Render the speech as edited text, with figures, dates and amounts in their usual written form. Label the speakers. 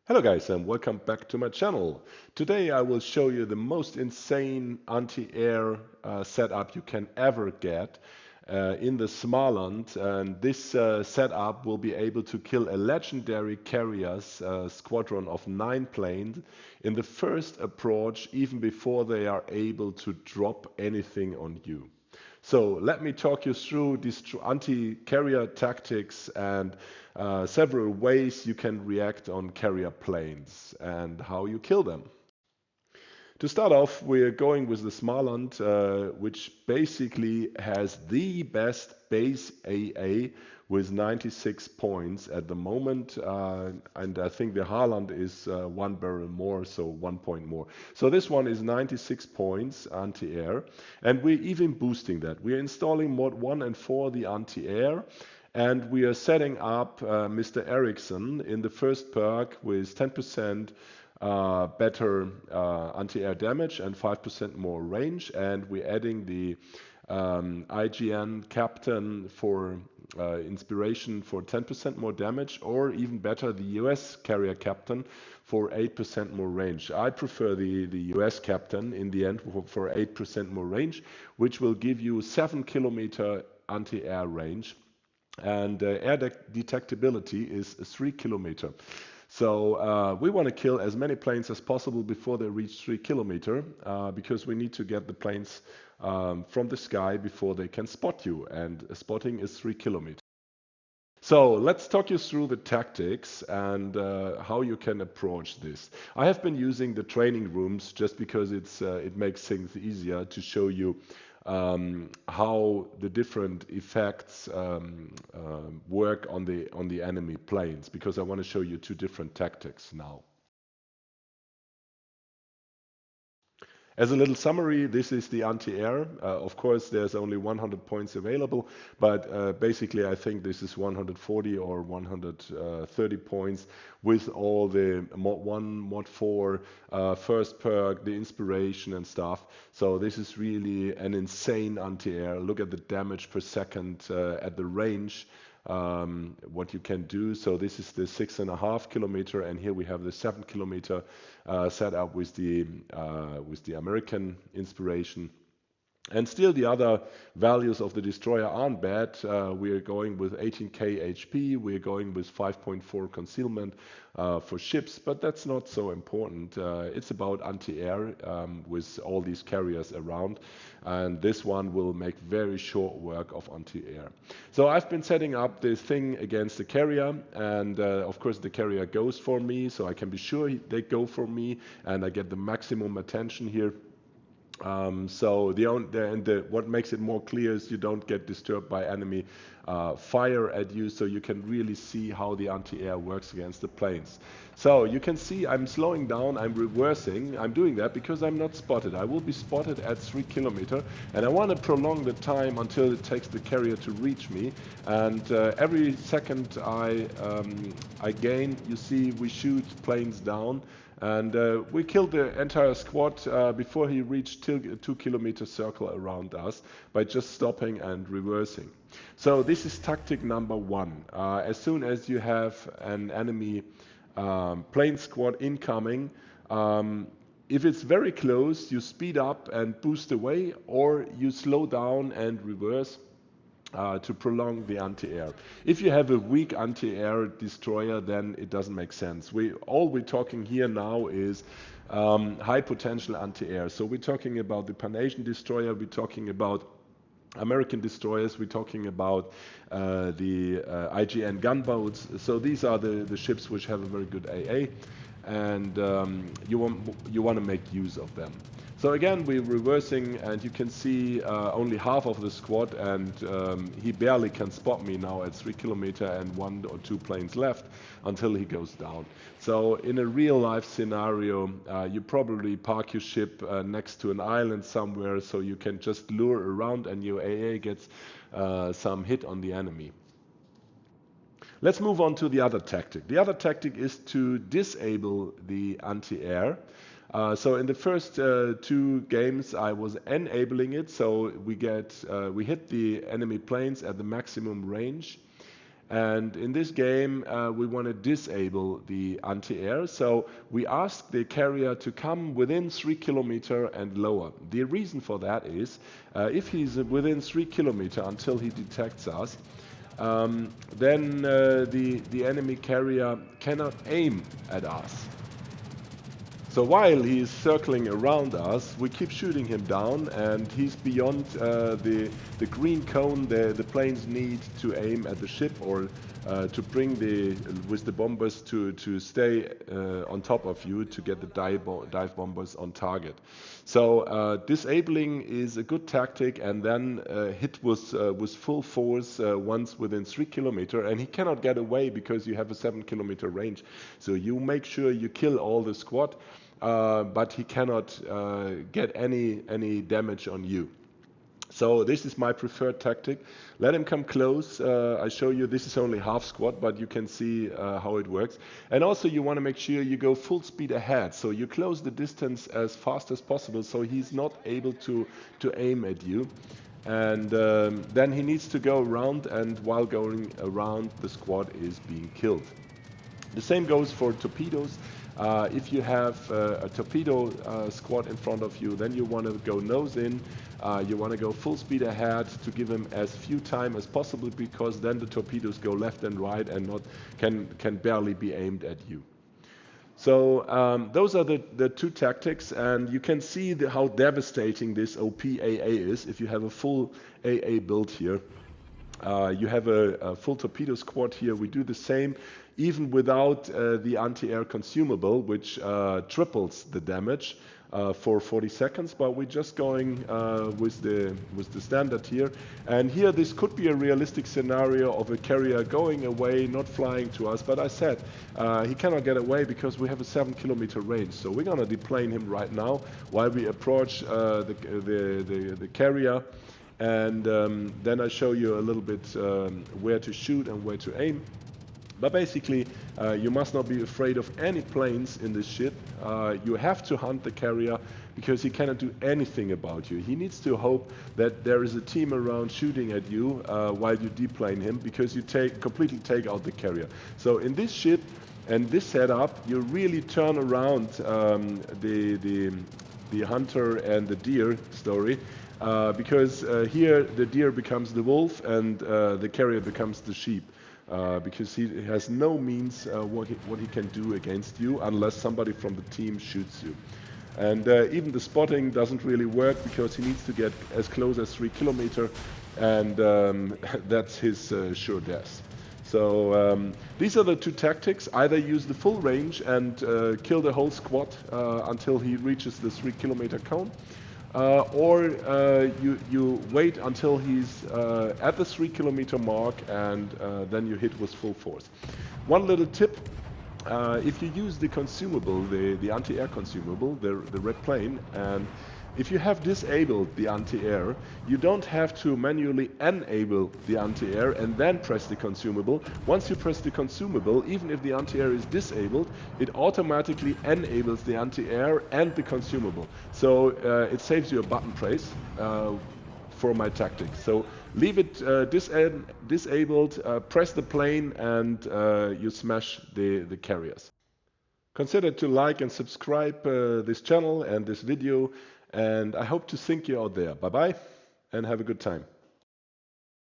Speaker 1: Hello guys and welcome back to my channel. Today I will show you the most insane anti-air setup you can ever get in the Smaland, and this setup will be able to kill a legendary carriers squadron of 9 planes in the first approach even before they are able to drop anything on you. So let me talk you through these anti-carrier tactics and several ways you can react on carrier planes and how you kill them. To start off, we're going with the Smaland, which basically has the best base AA with 96 points at the moment. And I think the Haaland is 1 barrel more, so 1 point more. So this one is 96 points anti-air. And we're even boosting that. We're installing mod 1 and 4, the anti-air. And we are setting up Mr. Ericsson in the first perk with 10% better anti-air damage and 5% more range, and we're adding the IGN Captain for inspiration for 10% more damage, or even better, the US Carrier Captain for 8% more range. I prefer the US Captain in the end for 8% more range, which will give you 7 kilometer anti-air range, and air detectability is 3 kilometer. So we want to kill as many planes as possible before they reach 3 kilometer, because we need to get the planes from the sky before they can spot you, and spotting is 3 kilometers. So let's talk you through the tactics and how you can approach this. I have been using the training rooms just because it makes things easier to show you how the different effects work on the enemy planes, because I want to show you two different tactics now. As a little summary, this is the anti-air. Of course, there's only 100 points available, but basically I think this is 140 or 130 points with all the mod 1, mod 4, first perk, the inspiration and stuff. So this is really an insane anti-air. Look at the damage per second at the range. What you can do. So this is the 6.5 kilometer, and here we have the 7 kilometer set up with the American inspiration. And still the other values of the destroyer aren't bad. We are going with 18k HP, we're going with 5.4 concealment for ships, but that's not so important. It's about anti-air with all these carriers around, and this one will make very short work of anti-air. So I've been setting up this thing against the carrier, and of course the carrier goes for me, so I can be sure they go for me, and I get the maximum attention here. So what makes it more clear is you don't get disturbed by enemy fire at you, so you can really see how the anti-air works against the planes. So you can see I'm slowing down, I'm reversing. I'm doing that because I'm not spotted. I will be spotted at 3 kilometer, and I want to prolong the time until it takes the carrier to reach me. And every second I gain, you see we shoot planes down. And we killed the entire squad before he reached 2 kilometer circle around us by just stopping and reversing. So this is tactic number 1. As soon as you have an enemy plane squad incoming, if it's very close, you speed up and boost away, or you slow down and reverse to prolong the anti-air. If you have a weak anti-air destroyer, then it doesn't make sense. All we're talking here now is high potential anti-air. So we're talking about the Pan-Asian destroyer, we're talking about American destroyers, we're talking about the IGN gunboats. So these are the ships which have a very good AA, and you want to make use of them. So again, we're reversing, and you can see only half of the squad, and he barely can spot me now at 3 kilometer and 1 or 2 planes left until he goes down. So in a real life scenario, you probably park your ship next to an island somewhere, so you can just lure around and your AA gets some hit on the enemy. Let's move on to the other tactic. The other tactic is to disable the anti-air. So in the first 2 games I was enabling it, so we hit the enemy planes at the maximum range, And in this game, we want to disable the anti-air. So we ask the carrier to come within 3 kilometer and lower. The reason for that is if he's within 3 kilometer until he detects us, then the enemy carrier cannot aim at us. So while he's circling around us, we keep shooting him down, and he's beyond the green cone the planes need to aim at the ship, or to bring with the bombers to stay on top of you to get the dive bombers on target. So disabling is a good tactic, and then hit with full force once within 3 kilometer, and he cannot get away because you have a 7 kilometer range. So you make sure you kill all the squad. But he cannot get any damage on you. So this is my preferred tactic. Let him come close. I show you this is only half squad, but you can see how it works. And also you want to make sure you go full speed ahead. So you close the distance as fast as possible so he's not able to aim at you. And then he needs to go around, and while going around, the squad is being killed. The same goes for torpedoes. If you have a torpedo squad in front of you, then you want to go nose in. You want to go full speed ahead to give him as few time as possible, because then the torpedoes go left and right and can barely be aimed at you. So those are the two tactics, and you can see how devastating this OP-AA is if you have a full AA build here. You have a full torpedo squad here. We do the same even without the anti-air consumable, which triples the damage for 40 seconds, but we're just going with the standard here. And here this could be a realistic scenario of a carrier going away, not flying to us, but I said he cannot get away because we have a 7 kilometer range. So we're gonna deplane him right now while we approach the carrier. And then I show you a little bit where to shoot and where to aim. But basically, you must not be afraid of any planes in this ship. You have to hunt the carrier because he cannot do anything about you. He needs to hope that there is a team around shooting at you while you deplane him, because you completely take out the carrier. So in this ship and this setup, you really turn around the hunter and the deer story. Because here the deer becomes the wolf and the carrier becomes the sheep, because he has no means what he can do against you unless somebody from the team shoots you. And even the spotting doesn't really work because he needs to get as close as 3 kilometer, and that's his sure death. So these are the two tactics. Either use the full range and kill the whole squad until he reaches the 3 kilometer cone, or you wait until he's at the 3 kilometer mark, and then you hit with full force. One little tip, if you use the consumable, the anti-air consumable, the red plane, and if you have disabled the anti-air, you don't have to manually enable the anti-air and then press the consumable. Once you press the consumable, even if the anti-air is disabled, it automatically enables the anti-air and the consumable. So it saves you a button press for my tactic. So leave it disabled, press the plane, and you smash the carriers. Consider to like and subscribe this channel and this video, and I hope to see you out there. Bye bye, and have a good time.